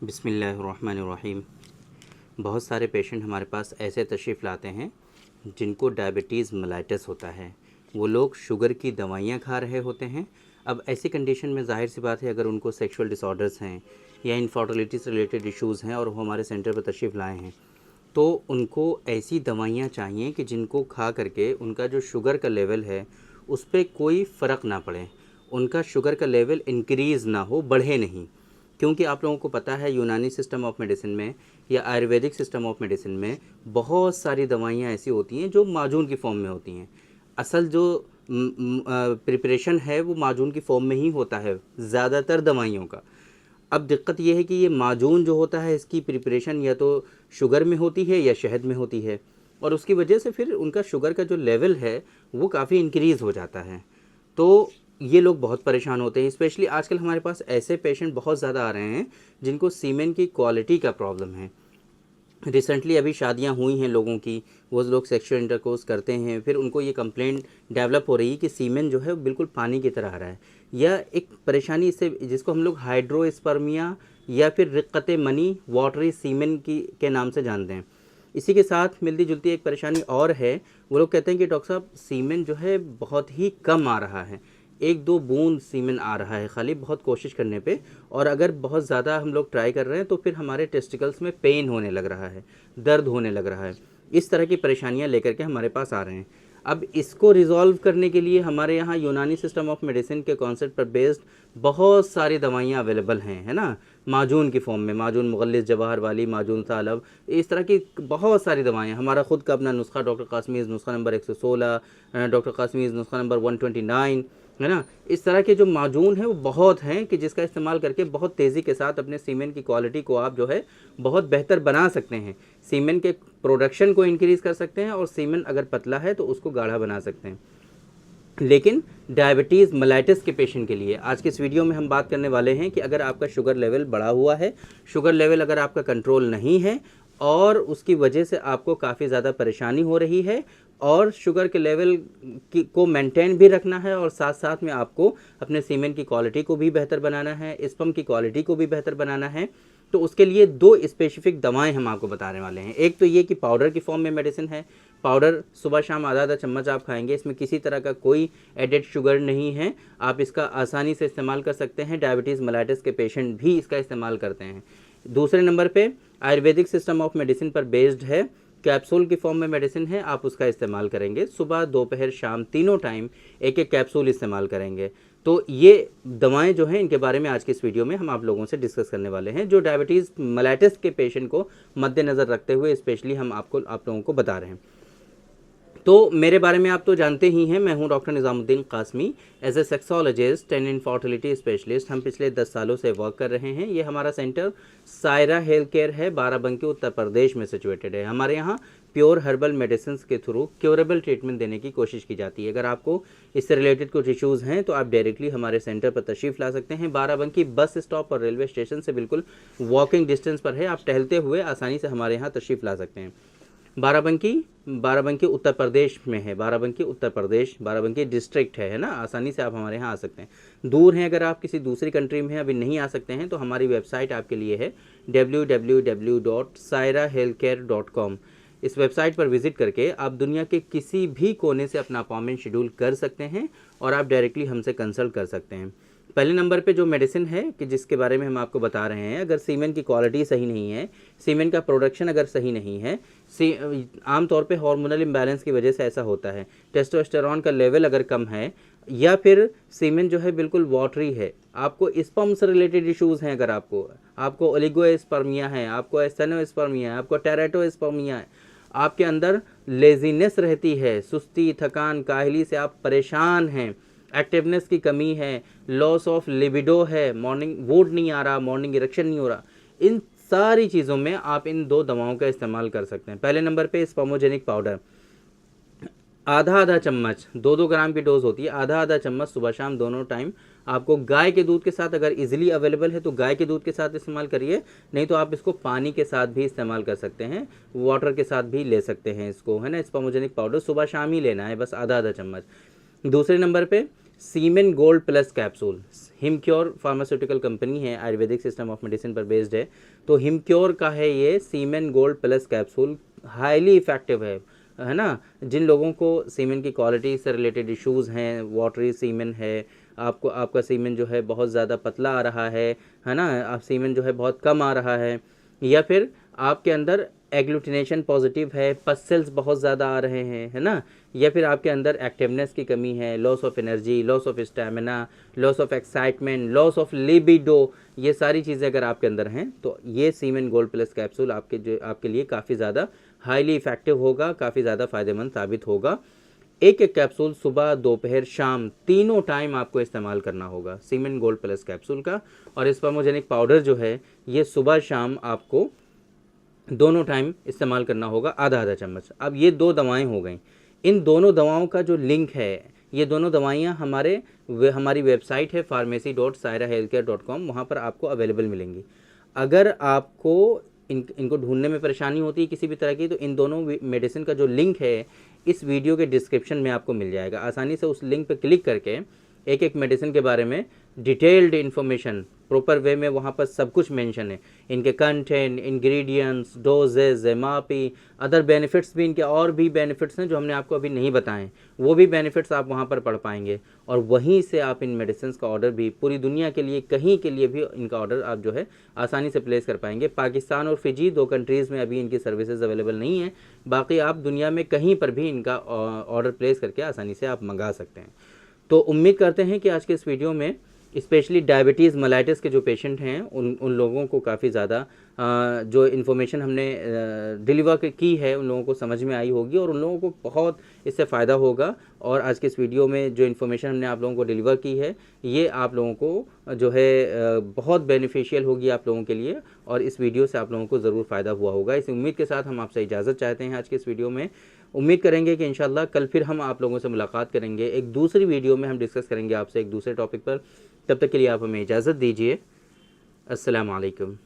बिस्मिल्लाहिर्रहमानिर्रहीम। बहुत सारे पेशेंट हमारे पास ऐसे तशरीफ़ लाते हैं जिनको डायबिटीज़ मेलाइटस होता है। वो लोग शुगर की दवाइयाँ खा रहे होते हैं। अब ऐसी कंडीशन में ज़ाहिर सी बात है, अगर उनको सेक्सुअल डिसऑर्डर्स हैं या इनफर्टिलिटी से रिलेटेड इश्यूज़ हैं और वो हमारे सेंटर पर तशरीफ़ लाए हैं, तो उनको ऐसी दवाइयाँ चाहिए कि जिनको खा करके उनका जो शुगर का लेवल है उस पर कोई फ़र्क ना पड़े, उनका शुगर का लेवल इंक्रीज़ ना हो, बढ़े नहीं। क्योंकि आप लोगों को पता है यूनानी सिस्टम ऑफ मेडिसिन में या आयुर्वेदिक सिस्टम ऑफ मेडिसिन में बहुत सारी दवाइयाँ ऐसी होती हैं जो माजून की फॉर्म में होती हैं। असल जो प्रिपरेशन है वो माजून की फॉर्म में ही होता है ज़्यादातर दवाइयों का। अब दिक्कत ये है कि ये माजून जो होता है इसकी प्रिपरेशन या तो शुगर में होती है या शहद में होती है, और उसकी वजह से फिर उनका शुगर का जो लेवल है वो काफ़ी इंक्रीज़ हो जाता है। तो ये लोग बहुत परेशान होते हैं। स्पेशली आजकल हमारे पास ऐसे पेशेंट बहुत ज़्यादा आ रहे हैं जिनको सीमेन की क्वालिटी का प्रॉब्लम है। रिसेंटली अभी शादियां हुई हैं लोगों की, वो लोग सेक्सुअल इंटरकोर्स करते हैं, फिर उनको ये कंप्लेंट डेवलप हो रही है कि सीमेन जो है वो बिल्कुल पानी की तरह आ रहा है। यह एक परेशानी इससे जिसको हम लोग हाइड्रोस्पर्मिया या फिर रिक्कत मनी वाटरी सीमेन की के नाम से जानते हैं। इसी के साथ मिलती जुलती एक परेशानी और है। वो लोग कहते हैं कि डॉक्टर साहब सीमेन जो है बहुत ही कम आ रहा है, एक दो बूंद सीमेन आ रहा है खाली बहुत कोशिश करने पे, और अगर बहुत ज़्यादा हम लोग ट्राई कर रहे हैं तो फिर हमारे टेस्टिकल्स में पेन होने लग रहा है, दर्द होने लग रहा है। इस तरह की परेशानियां लेकर के हमारे पास आ रहे हैं। अब इसको रिज़ॉल्व करने के लिए हमारे यहाँ यूनानी सिस्टम ऑफ मेडिसिन के कॉन्सेप्ट पर बेस्ड बहुत सारी दवाइयाँ अवेलेबल हैं, है ना, माजून की फॉर्म में, माजून मुगल्लिस जवाहर वाली, माजून सालब, इस तरह की बहुत सारी दवाएँ। हमारा ख़ुद का अपना नुस्खा डॉक्टर कासमीज़ नुस्खा नंबर 116, डॉक्टर कासमीज़ नुस्खा नंबर 129, है ना। इस तरह के जो माजून हैं वो बहुत हैं कि जिसका इस्तेमाल करके बहुत तेज़ी के साथ अपने सीमेंट की क्वालिटी को आप जो है बहुत बेहतर बना सकते हैं, सीमेंट के प्रोडक्शन को इंक्रीज़ कर सकते हैं, और सीमेंट अगर पतला है तो उसको गाढ़ा बना सकते हैं। लेकिन डायबिटीज़ मेलाइटिस के पेशेंट के लिए आज के इस वीडियो में हम बात करने वाले हैं कि अगर आपका शुगर लेवल बढ़ा हुआ है, शुगर लेवल अगर आपका कंट्रोल नहीं है और उसकी वजह से आपको काफ़ी ज़्यादा परेशानी हो रही है, और शुगर के लेवल को मेंटेन भी रखना है, और साथ साथ में आपको अपने सीमेंट की क्वालिटी को भी बेहतर बनाना है, स्पर्म की क्वालिटी को भी बेहतर बनाना है, तो उसके लिए दो स्पेसिफिक दवाएं हम आपको बताने वाले हैं। एक तो ये कि पाउडर की फॉर्म में मेडिसिन है, पाउडर सुबह शाम आधा आधा चम्मच आप खाएंगे, इसमें किसी तरह का कोई एडेड शुगर नहीं है, आप इसका आसानी से इस्तेमाल कर सकते हैं। डायबिटीज़ मेलाइटिस के पेशेंट भी इसका इस्तेमाल करते हैं। दूसरे नंबर पे आयुर्वेदिक सिस्टम ऑफ मेडिसिन पर बेस्ड है, कैप्सूल की फॉर्म में मेडिसिन है, आप उसका इस्तेमाल करेंगे, सुबह दोपहर शाम तीनों टाइम एक एक कैप्सूल इस्तेमाल करेंगे। तो ये दवाएं जो हैं इनके बारे में आज के इस वीडियो में हम आप लोगों से डिस्कस करने वाले हैं, जो डायबिटीज़ मेलाइटिस के पेशेंट को मद्देनज़र रखते हुए स्पेशली हम आप लोगों को बता रहे हैं। तो मेरे बारे में आप तो जानते ही हैं, मैं हूं doctor Nizamuddin Qasmi, as a sexologist and infertility specialist. हम पिछले 10 सालों से वर्क कर रहे हैं। ये हमारा सेंटर सायरा हेल्थ केयर है, बाराबंकी उत्तर प्रदेश में सिचुएटेड है। हमारे यहाँ प्योर हर्बल मेडिसिन के थ्रू क्योरेबल ट्रीटमेंट देने की कोशिश की जाती है। अगर आपको इससे रिलेटेड कुछ इश्यूज़ हैं तो आप डायरेक्टली हमारे सेंटर पर तशरीफ़ ला सकते हैं। बाराबंकी बस स्टॉप और रेलवे स्टेशन से बिल्कुल वॉकिंग डिस्टेंस पर है, आप टहलते हुए आसानी से हमारे यहाँ तशरीफ़ ला सकते हैं। बाराबंकी उत्तर प्रदेश में है, बाराबंकी उत्तर प्रदेश, बाराबंकी डिस्ट्रिक्ट है ना, आसानी से आप हमारे यहाँ आ सकते हैं। दूर हैं अगर आप किसी दूसरी कंट्री में हैं, अभी नहीं आ सकते हैं, तो हमारी वेबसाइट आपके लिए है www.sairahealthcare.com। इस वेबसाइट पर विजिट करके आप दुनिया के किसी भी कोने से अपना अपॉइंटमेंट शेड्यूल कर सकते हैं और आप डायरेक्टली हमसे कंसल्ट कर सकते हैं। पहले नंबर पे जो मेडिसिन है कि जिसके बारे में हम आपको बता रहे हैं, अगर सीमेंट की क्वालिटी सही नहीं है, सीमेंट का प्रोडक्शन अगर सही नहीं है, आमतौर पे हार्मोनल इम्बैलेंस की वजह से ऐसा होता है, टेस्टोस्टेरोन का लेवल अगर कम है, या फिर सीमेंट जो है बिल्कुल वाटरी है, आपको स्पर्म से रिलेटेड इश्यूज़ हैं, अगर आपको ओलिगोस्पर्मिया है, आपको एस्थेनोस्पर्मिया है, आपको टेराटोस्पर्मिया है, आपके अंदर लेजीनेस रहती है, सुस्ती, थकान, काहली से आप परेशान हैं, एक्टिवनेस की कमी है, लॉस ऑफ लिबिडो है, मॉर्निंग वूड नहीं आ रहा, मॉर्निंग इरेक्शन नहीं हो रहा, इन सारी चीज़ों में आप इन दो दवाओं का इस्तेमाल कर सकते हैं। पहले नंबर पे स्पर्मोजेनिक पाउडर, आधा आधा चम्मच, 2-2 ग्राम की डोज होती है, आधा आधा चम्मच सुबह शाम दोनों टाइम आपको गाय के दूध के साथ, अगर इजीली अवेलेबल है तो गाय के दूध के साथ इस्तेमाल करिए, नहीं तो आप इसको पानी के साथ भी इस्तेमाल कर सकते हैं, वाटर के साथ भी ले सकते हैं इसको, है ना। स्पर्मोजेनिक पाउडर सुबह शाम ही लेना है, बस आधा आधा चम्मच। दूसरे नंबर पे semen gold plus capsule. Himcure pharmaceutical company है, आयुर्वेदिक सिस्टम ऑफ मेडिसिन पर बेस्ड है। तो हिमक्योर का है ये semen gold plus capsule, highly effective है ना। जिन लोगों को सीमेन की क्वालिटी से रिलेटेड इश्यूज़ हैं, वाटरी सीमेन है, आपका सीमेन जो है बहुत ज़्यादा पतला आ रहा है ना, आप सीमेन जो है बहुत कम आ रहा है, या फिर आपके अंदर एग्लूटिनेशन पॉजिटिव है, पसल्स बहुत ज़्यादा आ रहे हैं, है ना, या फिर आपके अंदर एक्टिवनेस की कमी है, loss of energy, loss of stamina, loss of excitement, loss of libido, ये सारी चीज़ें अगर आपके अंदर हैं तो ये सीमेन गोल्ड प्लस कैप्सूल आपके लिए काफ़ी ज़्यादा हाईली इफ़ेक्टिव होगा, काफ़ी ज़्यादा फ़ायदेमंद साबित होगा। एक एक कैप्सूल सुबह, दोपहर, शाम, तीनों टाइम आपको इस्तेमाल करना होगा सीमेन गोल्ड प्लस कैप्सूल का। और स्पर्मोजेनिक पाउडर जो है ये सुबह शाम आपको दोनों टाइम इस्तेमाल करना होगा, आधा आधा चम्मच। अब ये 2 दवाएं हो गई। इन दोनों दवाओं का जो लिंक है, ये दोनों दवाइयाँ हमारी वेबसाइट है pharmacy.sairahealthcare.com, वहाँ पर आपको अवेलेबल मिलेंगी। अगर आपको इनको ढूंढने में परेशानी होती है किसी भी तरह की, तो इन दोनों मेडिसिन का जो लिंक है इस वीडियो के डिस्क्रिप्शन में आपको मिल जाएगा। आसानी से उस लिंक पर क्लिक करके एक एक मेडिसिन के बारे में डिटेल्ड इन्फॉर्मेशन प्रॉपर वे में वहाँ पर सब कुछ मेंशन है, इनके content, ingredients, dosages, MRP, other benefits भी, इनके और भी बेनिफिट्स हैं जो हमने आपको अभी नहीं बताएं, वो भी बेनिफिट्स आप वहाँ पर पढ़ पाएंगे। और वहीं से आप इन मेडिसिन का ऑर्डर भी पूरी दुनिया के लिए, कहीं के लिए भी इनका ऑर्डर आप जो है आसानी से प्लेस कर पाएंगे। पाकिस्तान और फिजी 2 कंट्रीज़ में अभी इनकी सर्विसेज अवेलेबल नहीं है, बाकी आप दुनिया में कहीं पर भी इनका ऑर्डर प्लेस करके आसानी से आप मंगा सकते हैं। तो उम्मीद करते हैं कि आज के इस वीडियो में स्पेशली डायबिटीज़ मेलाइटिस के जो पेशेंट हैं उन लोगों को काफ़ी ज़्यादा जो इन्फॉर्मेशन हमने डिलीवर की है उन लोगों को समझ में आई होगी, और उन लोगों को बहुत इससे फ़ायदा होगा। और आज के इस वीडियो में जो इन्फॉर्मेशन हमने आप लोगों को डिलीवर की है ये आप लोगों को जो है बहुत बेनिफिशियल होगी आप लोगों के लिए, और इस वीडियो से आप लोगों को ज़रूर फ़ायदा हुआ होगा। इस उम्मीद के साथ हम आपसे इजाज़त चाहते हैं आज के इस वीडियो में। उम्मीद करेंगे कि इंशाल्लाह कल फिर हम आप लोगों से मुलाकात करेंगे, एक दूसरी वीडियो में हम डिस्कस करेंगे आपसे एक दूसरे टॉपिक पर। तब तक के लिए आप हमें इजाज़त दीजिए। अस्सलाम वालेकुम।